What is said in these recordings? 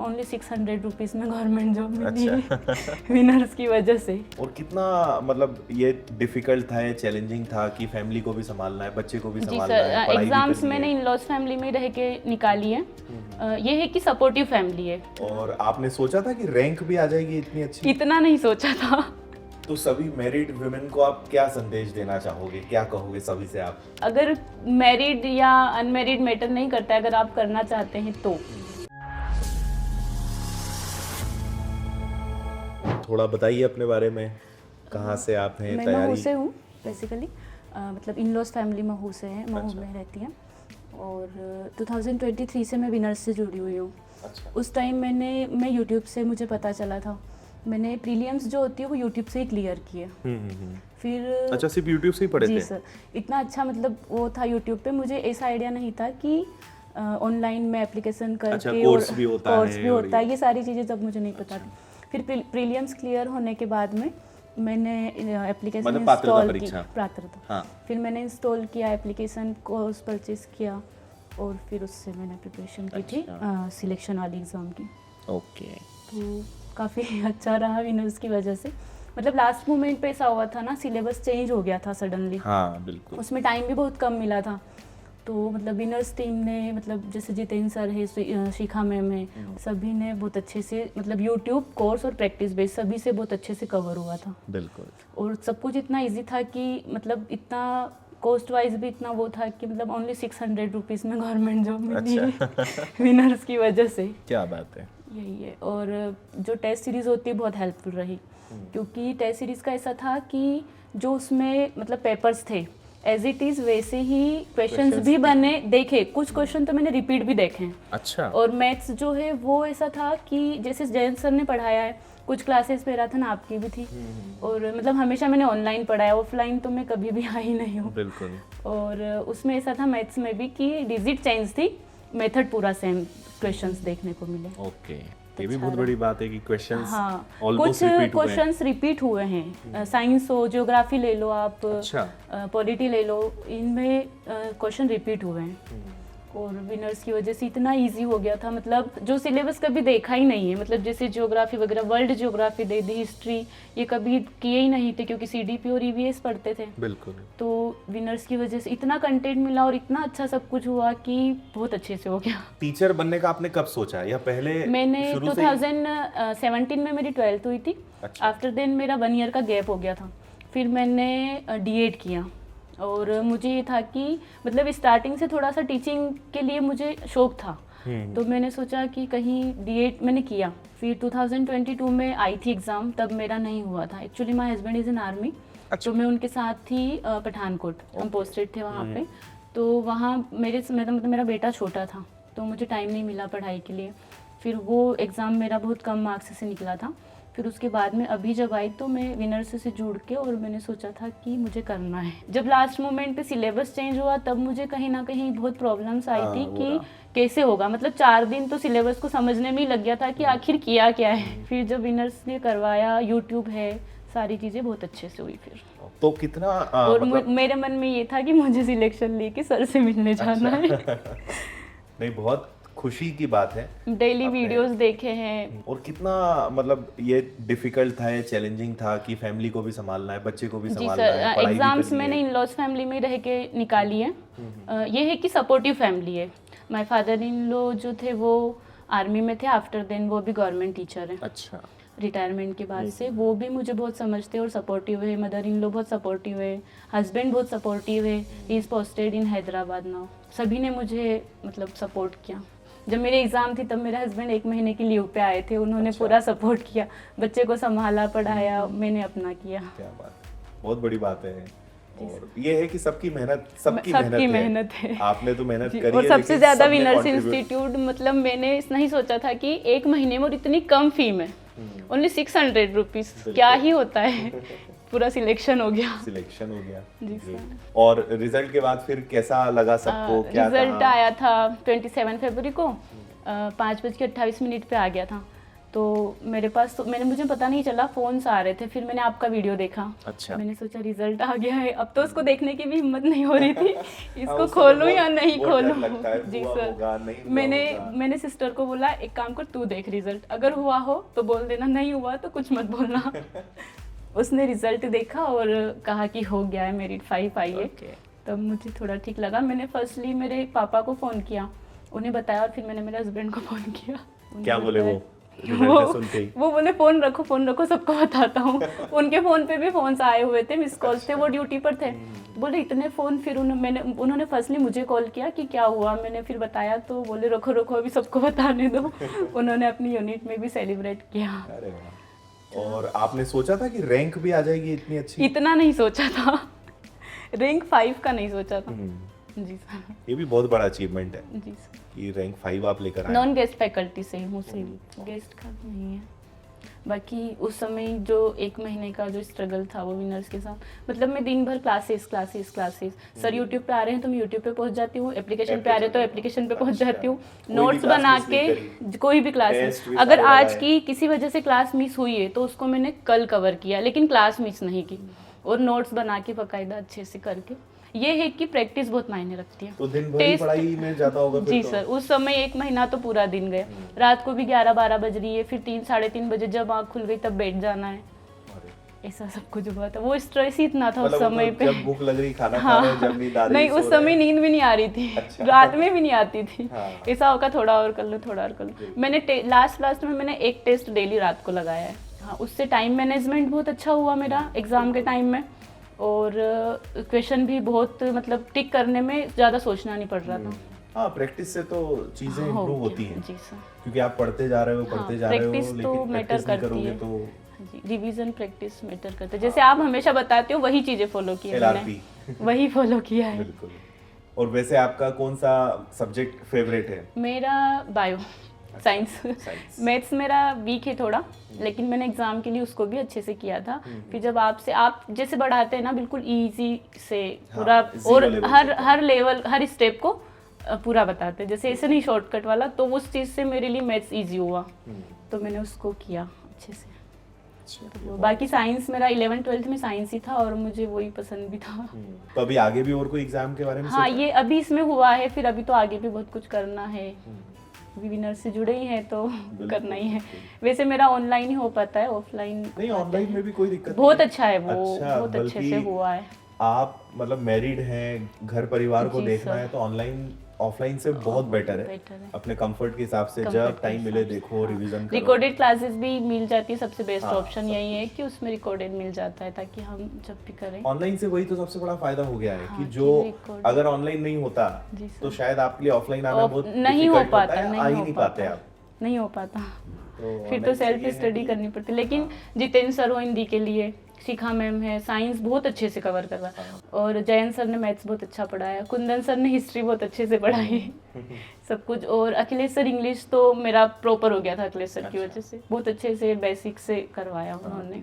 Only 600 rupees में government job मिली है winners की वजह से। और कितना मतलब ये डिफिकल्ट था, ये चैलेंजिंग था कि फैमिली को भी संभालना है, बच्चे को भी जी संभालना है, सर, पढ़ाई भी एग्जाम्स करनी मैंने है। इन लॉज फैमिली में रह के निकाली है। ये है कि सपोर्टिव फैमिली है। और आपने सोचा था कि रैंक भी आ जाएगी इतनी अच्छी? इतना नहीं सोचा था। तो सभी मैरिड वुमेन को आप क्या संदेश देना चाहोगे, क्या कहोगे सभी से आप? अगर मैरिड या अनमैरिड मैटर नहीं करता है, अगर आप करना चाहते हैं तो थोड़ा बताइए अपने बारे में, कहाँ से आप हैं, मैं महू तैयारी? से हूँ बेसिकली। मतलब इन लॉज फैमिली महू से है, महू अच्छा। में रहती है। और 2023 से मैं विनर्स से जुड़ी हुई हूँ। अच्छा। उस टाइम मैं यूट्यूब से मुझे पता चला था, मैंने प्रीलियम्स जो होती है वो यूट्यूब से ही क्लियर की है। फिर अच्छा, सिर्फ यूट्यूब से ही पढ़े जी थे? सर, इतना अच्छा मतलब वो था यूट्यूब पे। मुझे ऐसा आइडिया नहीं था कि ऑनलाइन में एप्लीकेशन करके अच्छा, कोर्स भी होता कोर्स है भी और होता है, ये सारी चीज़ें तब मुझे नहीं पता थी। फिर प्रीलियम्स क्लियर होने के बाद में मैंने एप्लीकेशन मतलब पात्रता इंस्टॉल की, परीक्षा। पात्रता। हाँ। फिर मैंने इंस्टॉल किया एप्लीकेशन, कोर्स परचेज किया और फिर उससे मैंने प्रिपरेशन की थी सिलेक्शन वाली एग्ज़ाम की। ओके। तो काफ़ी अच्छा रहा विनर्स की वजह से। मतलब लास्ट मोमेंट पे ऐसा हुआ था ना, सिलेबस चेंज हो गया था सडनली। हाँ बिल्कुल। उसमें टाइम भी बहुत कम मिला था। तो मतलब विनर्स टीम ने, मतलब जैसे जितेंद्र सर है, शिखा मैम है, सभी ने बहुत अच्छे से, मतलब यूट्यूब कोर्स और प्रैक्टिस बेस सभी से बहुत अच्छे से कवर हुआ था। बिल्कुल। और सब कुछ इतना इजी था कि मतलब इतना कॉस्ट वाइज भी इतना वो था कि मतलब ओनली 600 रुपीज़ में गवर्नमेंट जॉब मिली है विनर्स की वजह से। क्या बात है। यही है। और जो टेस्ट सीरीज़ होती है बहुत हेल्पफुल रही, क्योंकि टेस्ट सीरीज़ का ऐसा था कि जो उसमें मतलब पेपर्स थे एज इट इज़ वैसे ही क्वेश्चंस भी बने, देखे कुछ क्वेश्चन तो मैंने रिपीट भी देखे हैं। अच्छा। और मैथ्स जो है वो ऐसा था कि जैसे जयंत सर ने पढ़ाया है, कुछ क्लासेस पे रहा था ना, आपकी भी थी। और मतलब हमेशा मैंने ऑनलाइन पढ़ाया, ऑफलाइन तो मैं कभी भी आई नहीं हूँ। बिल्कुल। और उसमें ऐसा था मैथ्स में भी कि डिजिट चेंज थी, मेथड पूरा सेम क्वेश्चंस देखने को मिले। ओके, ये भी बहुत बड़ी बात है कि क्वेश्चंस हाँ, ऑलमोस्ट कुछ रिपीट हुए हैं। क्वेश्चंस रिपीट हुए हैं। साइंस हो, ज्योग्राफी ले लो आप, अच्छा। पॉलिटी ले लो, इनमें क्वेश्चन रिपीट हुए हैं। और विनर्स की वजह से इतना इजी हो गया था, मतलब जो सिलेबस कभी देखा ही नहीं है, मतलब जैसे ज्योग्राफी वगैरह, वर्ल्ड ज्योग्राफी दे दी, हिस्ट्री, ये कभी किए ही नहीं थे क्योंकि सीडीपी और ईवीएस पढ़ते थे। बिल्कुल। तो विनर्स की वजह से इतना कंटेंट मिला और इतना अच्छा सब कुछ हुआ कि बहुत अच्छे से हो गया। टीचर बनने का आपने कब सोचा, या पहले मैंने शुरू से ही? 2017 में मेरी 12th हुई थी। अच्छा। आफ्टर देन मेरा 1 ईयर का गैप हो गया था। फिर मैंने डीएड किया। और मुझे ये था कि मतलब स्टार्टिंग से थोड़ा सा टीचिंग के लिए मुझे शौक था। तो मैंने सोचा कि कहीं डीएड मैंने किया। फिर 2022 में आई थी एग्ज़ाम, तब मेरा नहीं हुआ था। Actually my husband is in army. तो मैं उनके साथ थी पठानकोट, हम पोस्टेड थे वहाँ पे। तो वहाँ मतलब मेरा बेटा छोटा था, तो मुझे टाइम नहीं मिला पढ़ाई के लिए। फिर वो एग्ज़ाम मेरा बहुत कम मार्क्स से निकला था। फिर उसके बाद में अभी जब आई तो मैं विनर्स से जुड़ के, और मैंने सोचा था कि मुझे करना है। जब लास्ट मोमेंट पे सिलेबस चेंज हुआ तब मुझे कहीं ना कहीं बहुत प्रॉब्लम्स आई थी कि कैसे होगा। मतलब 4 दिन तो सिलेबस को समझने में ही लग गया था कि आखिर किया क्या है। फिर जब विनर्स ने करवाया, यूट्यूब है, सारी चीज़ें बहुत अच्छे से हुई। फिर तो कितना और मतलब मेरे मन में ये था कि मुझे सिलेक्शन लेके सर से मिलने जाना है। नहीं, बहुत खुशी की बात है। डेली वीडियोस देखे हैं। और कितना मतलब ये डिफिकल्ट था, ये चैलेंजिंग था कि फैमिली को भी संभालना है, बच्चे को भी जी संभालना सर, है, पढ़ाई भी एग्जाम्स करनी मैंने है। इन लॉज फैमिली में रह के निकाली है। ये है कि सपोर्टिव फैमिली है। माय फादर इन लॉ जो थे वो आर्मी में थे, आफ्टर देन वो भी गवर्नमेंट टीचर है। अच्छा। रिटायरमेंट के बाद से वो भी मुझे बहुत समझते और सपोर्टिव है। मदर इन लॉ बहुत सपोर्टिव है, हस्बैंड बहुत सपोर्टिव है। He is posted in Hyderabad now. सभी ने मुझे मतलब सपोर्ट किया। जब मेरी एग्ज़ाम थी तब मेरे हस्बैंड 1 महीने की लीव पे आए थे, उन्होंने पूरा सपोर्ट किया, बच्चे को संभाला, पढ़ाया, मैंने अपना किया। क्या बात, बहुत बड़ी बात है। और ये है कि सबकी मेहनत, सबकी मेहनत है। आपने तो मेहनत जी, करी और है, सबसे लेकिन ज़्यादा सबने विनर्स contribute- इंस्टीट्यूट, मतलब मैंने नहीं सोचा था कि 1 महीने में और इतनी कम फी में ओनली 600 रुपीज़, क्या ही होता है। पूरा सिलेक्शन हो गया। सिलेक्शन हो गया। जी सर। और रिजल्ट के बाद फिर कैसा लगा सबको, क्या रिजल्ट कहा? आया था 27 फरवरी को, 5:28 पे आ गया था। तो मेरे पास तो मुझे पता नहीं चला, फोन्स आ रहे थे, फिर मैंने आपका वीडियो देखा। अच्छा। मैंने सोचा रिजल्ट आ गया है, अब तो उसको देखने की भी हिम्मत नहीं हो रही थी इसको उसको खोलूं तो या नहीं बहुत डर खोलूं। लगता है, जी हुआ सर, होगा, नहीं हुआ होगा। मैंने सिस्टर को बोला एक काम कर तू देख रिजल्ट, अगर हुआ हो तो बोल देना, नहीं हुआ तो कुछ मत बोलना। उसने रिजल्ट देखा और कहा कि हो गया है, मेरिट 5 आई है। तब मुझे थोड़ा ठीक लगा। मैंने फर्स्टली मेरे पापा को फ़ोन किया, उन्हें बताया, और फिर मैंने मेरे हस्बैंड को फ़ोन किया। क्या बोले वो रिजल्ट सुनते ही? वो बोले फ़ोन रखो सबको बताता हूँ। उनके फ़ोन पे भी फ़ोन्स आए हुए थे, मिस कॉल्स थे, वो ड्यूटी पर थे। बोले इतने फ़ोन, फिर उन्होंने फर्स्टली मुझे कॉल किया कि क्या हुआ, मैंने फिर बताया तो बोले रखो अभी सबको बताने दो। उन्होंने अपनी यूनिट में भी सेलिब्रेट किया। अरे वाह। और आपने सोचा था कि रैंक भी आ जाएगी इतनी अच्छी? इतना नहीं सोचा था, रैंक 5 का नहीं सोचा था। जी सर। ये भी बहुत बड़ा अचीवमेंट है जी सर। कि रैंक 5 आप लेकर आए। नॉन गेस्ट फैकल्टी से हूँ, गेस्ट का नहीं है। बाकी उस समय जो 1 महीने का जो स्ट्रगल था वो विनर्स के साथ, मतलब मैं दिन भर क्लासेस। सर यूट्यूब पे आ रहे हैं तो मैं यूट्यूब पे पहुंच जाती हूँ, एप्लीकेशन पे आ रहे हैं तो एप्लीकेशन पे पहुंच जाती हूँ, नोट्स बना के। कोई भी क्लासेस, अगर आज की किसी वजह से क्लास मिस हुई है तो उसको मैंने कल कवर किया, लेकिन क्लास मिस नहीं की, और नोट्स बना के बाकायदा अच्छे से करके। ये है कि प्रैक्टिस बहुत मायने रखती है। तो दिन भर ही पढ़ाई में जाता होगा फिर? जी तो सर, उस समय 1 महीना तो पूरा दिन गया। रात को भी 11-12 बज रही है, फिर 3-3:30 बजे जब आँख खुल गई तब बैठ जाना है। ऐसा सब कुछ हुआ था। वो स्ट्रेस ही इतना था उस समय पे। जब भूख लग रही, खाना खा रहे, जब नींद आ रही, नहीं, उस समय नींद भी नहीं आ रही थी। अच्छा। रात में भी नहीं आती थी। हाँ। ऐसा होगा थोड़ा और कर लो। मैंने लास्ट में मैंने एक टेस्ट डेली रात को लगाया है। हाँ, उससे टाइम मैनेजमेंट बहुत अच्छा हुआ मेरा एग्जाम के टाइम में, और क्वेश्चन भी बहुत मतलब टिक करने में ज़्यादा सोचना नहीं पड़ रहा था। हाँ, प्रैक्टिस से तो चीजें इंप्रूव होती हैं। जी सर। क्योंकि आप पढ़ते जा रहे हो, प्रैक्टिस तो मैटर करती है। तो जी, रिवीजन प्रैक्टिस मैटर करते हैं। जैसे आप हमेशा बताते हो वही चीजें फॉलो की है मैंने, वही फॉलो किया है। बिल्कुल। और वैसे आपका कौन सा सब्जेक्ट फेवरेट है? मेरा बायो साइंस। मैथ्स मेरा वीक है थोड़ा, लेकिन मैंने एग्जाम के लिए उसको भी अच्छे से किया था। फिर जब आप जैसे बढ़ाते हैं ना, बिल्कुल इजी से पूरा, और हर लेवल हर स्टेप को पूरा बताते हैं, जैसे ऐसे नहीं शॉर्टकट वाला, तो उस चीज़ से मेरे लिए मैथ्स इजी हुआ, तो मैंने उसको किया अच्छे से। तो बाकी साइंस मेरा 11th-12th में साइंस ही था, और मुझे वही पसंद भी था। तो अभी आगे भी और कोई एग्जाम के बारे में? हाँ, ये अभी इसमें हुआ है, फिर अभी तो आगे भी बहुत कुछ करना है। विनर से जुड़े ही हैं तो करना ही है। वैसे मेरा ऑनलाइन ही हो पाता है, ऑफलाइन नहीं, ऑनलाइन में भी कोई दिक्कत नहीं। बहुत अच्छा है वो, बहुत अच्छे से हुआ है। आप मतलब मैरिड हैं, घर परिवार को देखना है, तो ऑनलाइन ऑफलाइन से बहुत बेटर है। अपने कंफर्ट के हिसाब से जब टाइम मिले देखो, रिवीजन करो। रिकॉर्डेड क्लासेस भी मिल जाती है, सबसे बेस्ट ऑप्शन यही है कि उसमें रिकॉर्डेड मिल जाता है, ताकि हम जब भी करें। ऑनलाइन से वही तो सबसे बड़ा फायदा हो गया है कि जो अगर ऑनलाइन नहीं होता तो शायद आपके लिए ऑफलाइन आना बहुत नहीं हो पाता, नहीं हो पाता। फिर तो सेल्फ स्टडी करनी पड़ती। लेकिन जितेंद्र सर हो हिंदी के लिए, शिखा मैम है साइंस बहुत अच्छे से कवर करवा, और जयंत सर ने मैथ्स बहुत अच्छा पढ़ाया, कुंदन सर ने हिस्ट्री बहुत अच्छे से पढ़ाई सब कुछ, और अखिलेश सर इंग्लिश तो मेरा प्रॉपर हो गया था अखिलेश सर की वजह से, बहुत अच्छे से बेसिक से करवाया उन्होंने।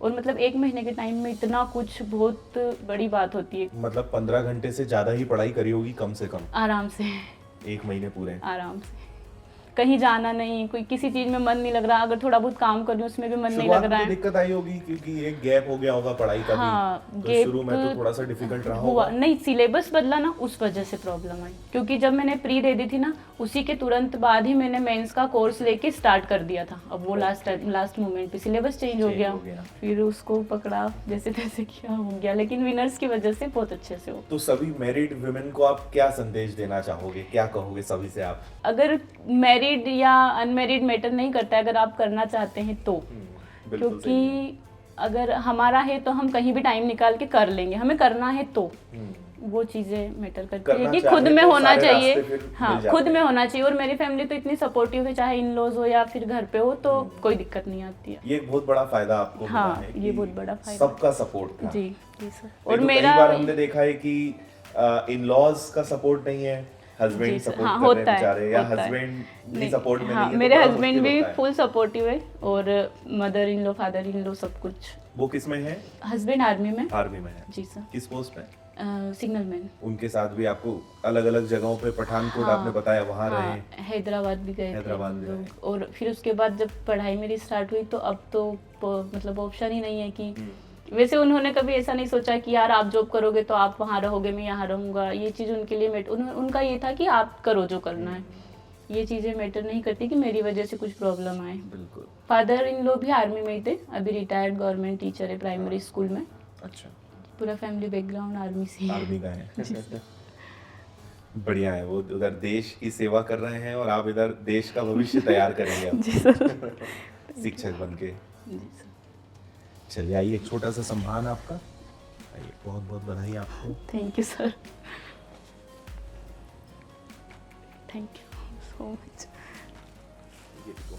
और मतलब 1 महीने के टाइम में इतना कुछ, बहुत बड़ी बात होती है। मतलब 15 घंटे से ज्यादा ही पढ़ाई करी होगी कम से कम? आराम से 1 महीने पूरे आराम से, कहीं जाना नहीं, कोई किसी चीज में मन नहीं लग रहा, अगर थोड़ा बहुत काम कर रही हूँ उसमें भी मन नहीं लग रहा है। दिक्कत आई होगी क्योंकि एक गैप हो गया होगा पढ़ाई का। हाँ, भी तो शुरू में तो थोड़ा सा डिफिकल्ट रहा हुआ। नहीं, सिलेबस बदला ना, उस वजह से प्रॉब्लम आई, क्योंकि जब मैंने प्री दे दी थी ना, उसी के तुरंत बाद ही मैंने मेंस का कोर्स लेके स्टार्ट कर दिया था। अब वो लास्ट मोमेंट पे सिलेबस चेंज हो गया, फिर उसको पकड़ा, जैसे तैसे किया, हो गया। लेकिन विनर्स की वजह से बहुत अच्छे से हो। तो सभी मैरिड वुमेन को आप क्या संदेश देना चाहोगे, क्या कहोगे सभी से आप? अगर मैरिड या अनमैरिड मैटर नहीं करता है, अगर आप करना चाहते हैं तो, क्योंकि अगर हमारा है तो हम कहीं भी टाइम निकाल के कर लेंगे, हमें करना है तो वो चीजें मैटर करती है कि खुद में होना चाहिए। हाँ, खुद में होना चाहिए। और मेरी फैमिली तो इतनी सपोर्टिव है, चाहे इन लॉज हो या फिर घर पे हो, तो कोई दिक्कत नहीं आती है। ये एक बहुत बड़ा फायदा आपको मिला है। हाँ, ये बहुत बड़ा फायदा, सबका सपोर्ट था। जी सर। और मेरा कई बार हमने देखा है कि इन लॉज का सपोर्ट नहीं है, हस्बैंड सपोर्ट कर रहे हैं बेचारे, या हस्बैंड भी सपोर्ट में नहीं है। मेरे हस्बैंड भी फुल सपोर्टिव है, और mother in law, father in law, सब कुछ। वो किस में है? हस्बैंड आर्मी में। आर्मी में है? जी सर। किस पोस्ट पे? Signal man. उनके साथ भी आपको अलग अलग जगहों पे पठानकोट हाँ, आपने बताया वहाँ हाँ, रहे। हैदराबाद भी गए थे हैदराबाद हम भी लोग। और फिर उसके बाद जब पढ़ाई मेरी स्टार्ट हुई तो अब तो मतलब ऑप्शन ही नहीं है कि वैसे उन्होंने कभी ऐसा नहीं सोचा कि यार आप जॉब करोगे तो आप वहाँ रहोगे मैं यहाँ रहूँगा, ये चीज़ उनके लिए उनका ये था कि आप करो जो करना है, ये चीज़ें मैटर नहीं करती कि मेरी वजह से कुछ प्रॉब्लम आए। बिल्कुल। फादर इन लोग भी आर्मी में ही थे, अभी रिटायर्ड गवर्नमेंट टीचर है प्राइमरी स्कूल में। अच्छा, पूरा फैमिली बैकग्राउंड आर्मी से ही आर्मी का है। बढ़िया है, वो उधर देश की सेवा कर रहे हैं और आप इधर देश का भविष्य तैयार करेंगे अब। जी सर। शिक्षक बन के। जी सर। चलिए आइए, एक छोटा सा सम्मान आपका। आइए, बहुत बहुत बधाई आपको। Thank you sir, thank you so much. ये देखो,